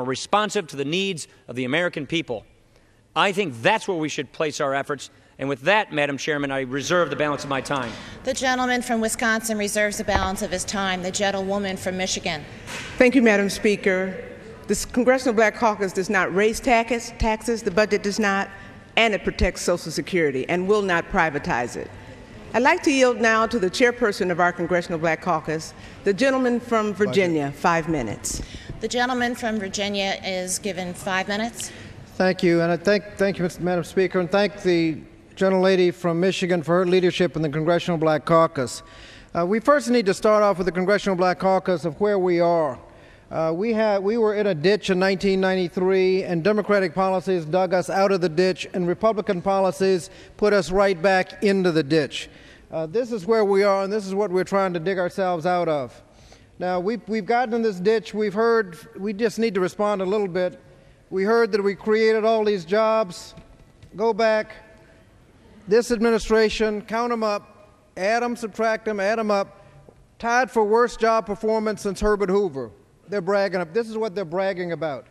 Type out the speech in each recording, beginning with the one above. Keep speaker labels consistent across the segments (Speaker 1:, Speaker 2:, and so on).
Speaker 1: responsive to the needs of the American people. I think that's where we should place our efforts. And with that, Madam Chairman, I reserve the balance of my time.
Speaker 2: The gentleman from Wisconsin reserves the balance of his time. The gentlewoman from Michigan.
Speaker 3: Thank you, Madam Speaker. The Congressional Black Caucus does not raise taxes, the budget does not, and it protects Social Security and will not privatize it. I'd like to yield now to the chairperson of our Congressional Black Caucus, the gentleman from Virginia, 5 minutes.
Speaker 2: The gentleman from Virginia is given 5 minutes.
Speaker 4: Thank you, and I thank you, Madam Speaker, and thank the gentlelady from Michigan for her leadership in the Congressional Black Caucus. We first need to start off with the Congressional Black Caucus of where we are. We were in a ditch in 1993, and Democratic policies dug us out of the ditch, and Republican policies put us right back into the ditch. This is where we are, and this is what we're trying to dig ourselves out of. Now, we've gotten in this ditch. We've heard, we just need to respond a little bit. We heard that we created all these jobs. Go back. This administration, count them up, add them, subtract them, add them up, tied for worst job performance since Herbert Hoover. They're bragging up. This is what they're bragging about.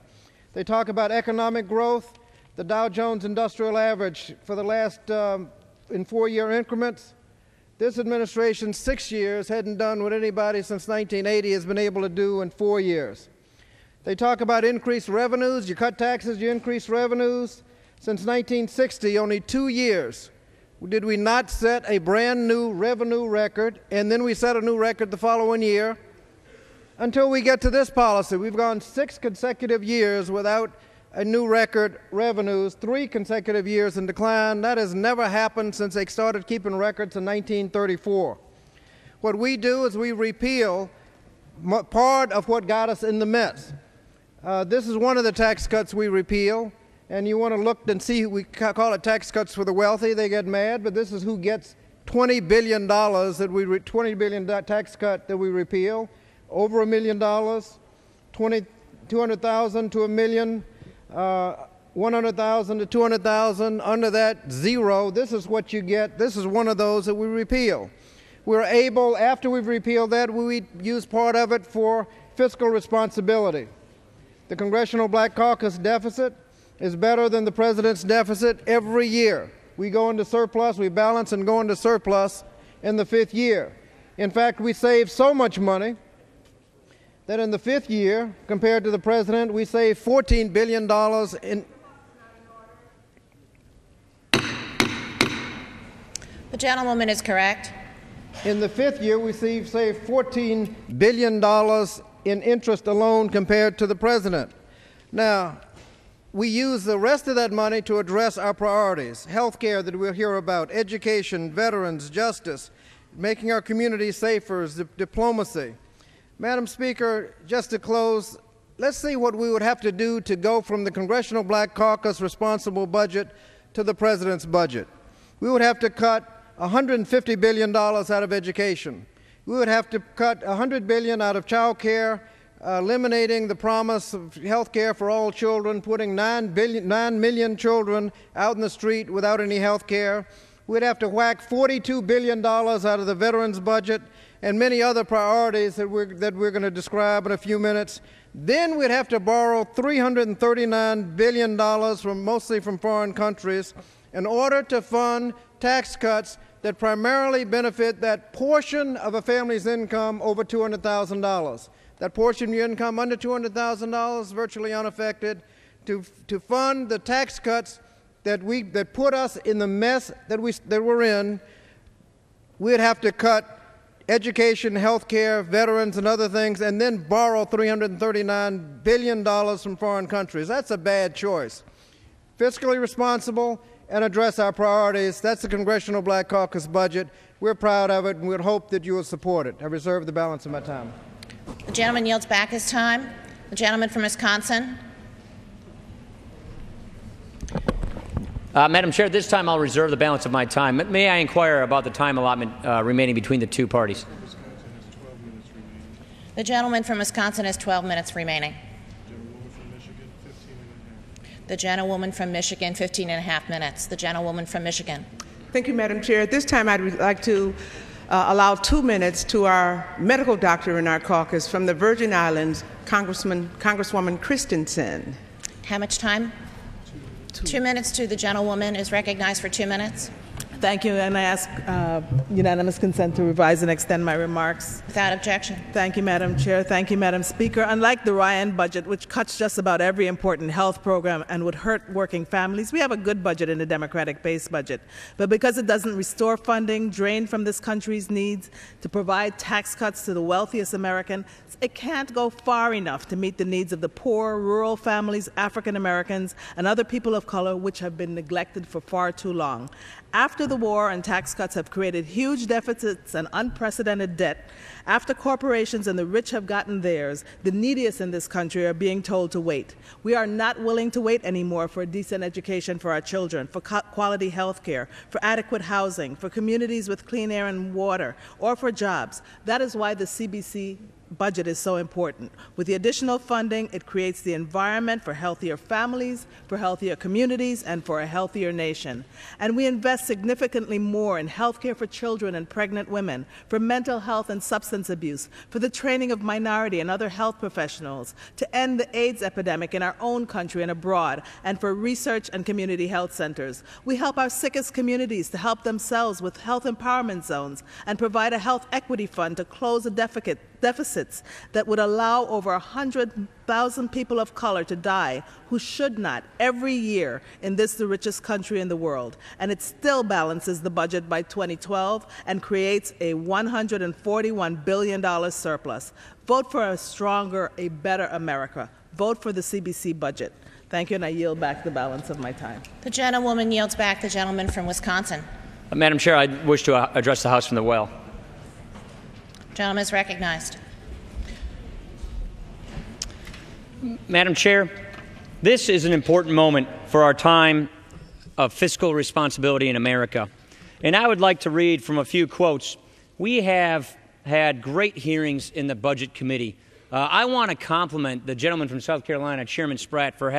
Speaker 4: They talk about economic growth, the Dow Jones Industrial Average for the last, in 4-year increments. This administration, 6 years, hadn't done what anybody since 1980 has been able to do in 4 years. They talk about increased revenues. You cut taxes, you increase revenues. Since 1960, only 2 years did we not set a brand new revenue record, and then we set a new record the following year until we get to this policy. We've gone 6 consecutive years without a new record revenues, 3 consecutive years in decline. That has never happened since they started keeping records in 1934. What we do is we repeal part of what got us in the mess. This is one of the tax cuts we repeal. And you want to look and see, we call it tax cuts for the wealthy. They get mad, but this is who gets $20 billion $20 billion tax cut that we repeal. Over $1 million, 200,000 to $1 million, 100,000 to 200,000. Under that, zero. This is what you get. This is one of those that we repeal. We're able, after we've repealed that, we use part of it for fiscal responsibility. The Congressional Black Caucus deficit is better than the president's deficit every year. We go into surplus, we balance and go into surplus in the 5th year. In fact, we save so much money that in the 5th year, compared to the president, we save $14 billion in.
Speaker 2: The gentlewoman is correct.
Speaker 4: In the 5th year, we save $14 billion in interest alone compared to the president. Now, we use the rest of that money to address our priorities: health care that we'll hear about, education, veterans, justice, making our communities safer, diplomacy. Madam Speaker, just to close, let's see what we would have to do to go from the Congressional Black Caucus responsible budget to the president's budget. We would have to cut $150 billion out of education. We would have to cut $100 billion out of child care, eliminating the promise of health care for all children, putting 9 million children out in the street without any health care. We'd have to whack $42 billion out of the veterans budget and many other priorities that we're going to describe in a few minutes. Then we'd have to borrow $339 billion mostly from foreign countries in order to fund tax cuts that primarily benefit that portion of a family's income over $200,000. That portion of your income under $200,000 virtually unaffected, to fund the tax cuts that put us in the mess that we're in. We'd have to cut education, health care, veterans, and other things, and then borrow $339 billion from foreign countries. That's a bad choice. Fiscally responsible and address our priorities. That's the Congressional Black Caucus budget. We're proud of it, and we'd hope that you will support it. I reserve the balance of my time.
Speaker 2: The gentleman yields back his time. The gentleman from Wisconsin.
Speaker 1: Madam Chair, this time I'll reserve the balance of my time. May I inquire about the time allotment remaining between the two parties?
Speaker 2: The gentleman from Wisconsin has 12 minutes remaining. The gentlewoman from Michigan, 15 and a half minutes. The gentlewoman from Michigan.
Speaker 3: Thank you, Madam Chair. At this time, I'd like to allow 2 minutes to our medical doctor in our caucus from the Virgin Islands, Congresswoman Christensen.
Speaker 2: How much time? 2 minutes to the gentlewoman is recognized for 2 minutes.
Speaker 5: Thank you, and I ask unanimous consent to revise and extend my remarks.
Speaker 2: Without objection.
Speaker 5: Thank you, Madam Chair. Thank you, Madam Speaker. Unlike the Ryan budget, which cuts just about every important health program and would hurt working families, we have a good budget in the Democratic base budget. But because it doesn't restore funding drained from this country's needs to provide tax cuts to the wealthiest American, it can't go far enough to meet the needs of the poor, rural families, African Americans, and other people of color, which have been neglected for far too long. After the war and tax cuts have created huge deficits and unprecedented debt, after corporations and the rich have gotten theirs, the neediest in this country are being told to wait. We are not willing to wait anymore for a decent education for our children, for quality health care, for adequate housing, for communities with clean air and water, or for jobs. That is why the CBC budget is so important. With the additional funding, it creates the environment for healthier families, for healthier communities, and for a healthier nation. And we invest significantly more in health care for children and pregnant women, for mental health and substance abuse, for the training of minority and other health professionals, to end the AIDS epidemic in our own country and abroad, and for research and community health centers. We help our sickest communities to help themselves with health empowerment zones and provide a health equity fund to close the deficits that would allow over 100,000 people of color to die who should not every year in this, the richest country in the world. And it still balances the budget by 2012 and creates a $141 billion surplus. Vote for a stronger, a better America. Vote for the CBC budget. Thank you, and I yield back the balance of my time.
Speaker 2: The gentlewoman yields back the gentleman from Wisconsin.
Speaker 1: Madam Chair, I wish to address the House from the well.
Speaker 2: Gentleman is recognized.
Speaker 1: Madam Chair, this is an important moment for our time of fiscal responsibility in America. And I would like to read from a few quotes. We have had great hearings in the Budget Committee. I want to compliment the gentleman from South Carolina, Chairman Spratt, for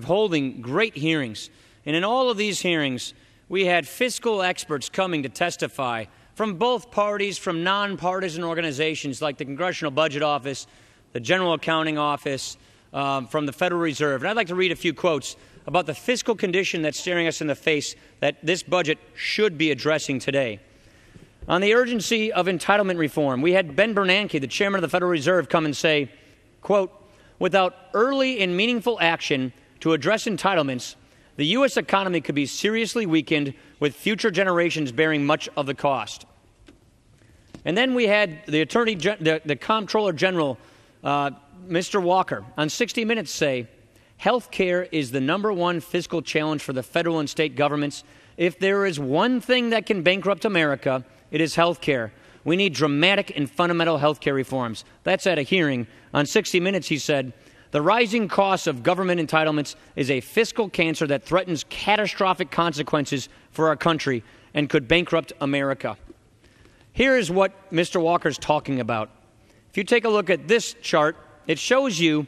Speaker 1: holding great hearings. And in all of these hearings, we had fiscal experts coming to testify from both parties, from nonpartisan organizations like the Congressional Budget Office, the General Accounting Office, from the Federal Reserve. And I'd like to read a few quotes about the fiscal condition that's staring us in the face that this budget should be addressing today. On the urgency of entitlement reform, we had Ben Bernanke, the chairman of the Federal Reserve, come and say, quote, "Without early and meaningful action to address entitlements, the U.S. economy could be seriously weakened, with future generations bearing much of the cost." And then we had the Comptroller General, Mr. Walker, on 60 Minutes say, "Health care is the #1 fiscal challenge for the federal and state governments. If there is one thing that can bankrupt America, it is health care. We need dramatic and fundamental health care reforms." That's at a hearing. On 60 Minutes, he said, "The rising costs of government entitlements is a fiscal cancer that threatens catastrophic consequences for our country and could bankrupt America." Here is what Mr. Walker's talking about. If you take a look at this chart, it shows you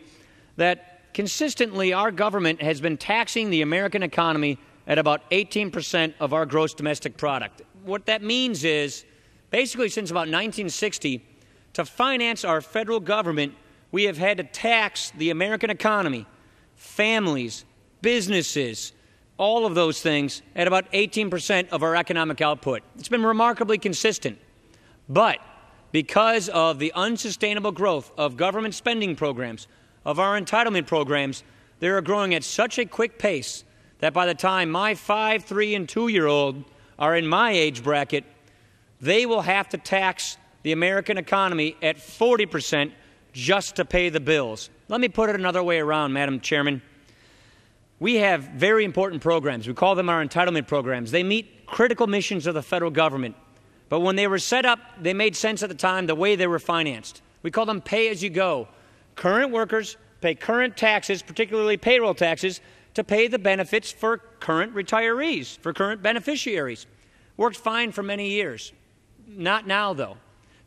Speaker 1: that consistently our government has been taxing the American economy at about 18% of our gross domestic product. What that means is, basically since about 1960, to finance our federal government, we have had to tax the American economy, families, businesses, all of those things at about 18% of our economic output. It's been remarkably consistent. But because of the unsustainable growth of government spending programs, of our entitlement programs, they are growing at such a quick pace that by the time my 5, 3, and 2-year-old are in my age bracket, they will have to tax the American economy at 40% just to pay the bills. Let me put it another way around, Madam Chairman. We have very important programs. We call them our entitlement programs. They meet critical missions of the federal government. But when they were set up, they made sense at the time the way they were financed. We call them pay-as-you-go. Current workers pay current taxes, particularly payroll taxes, to pay the benefits for current retirees, for current beneficiaries. Worked fine for many years. Not now, though.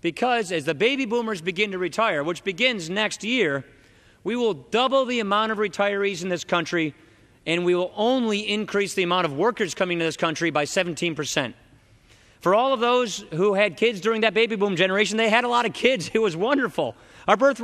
Speaker 1: Because as the baby boomers begin to retire, which begins next year, we will double the amount of retirees in this country, and we will only increase the amount of workers coming to this country by 17%. For all of those who had kids during that baby boom generation, they had a lot of kids. It was wonderful. Our birth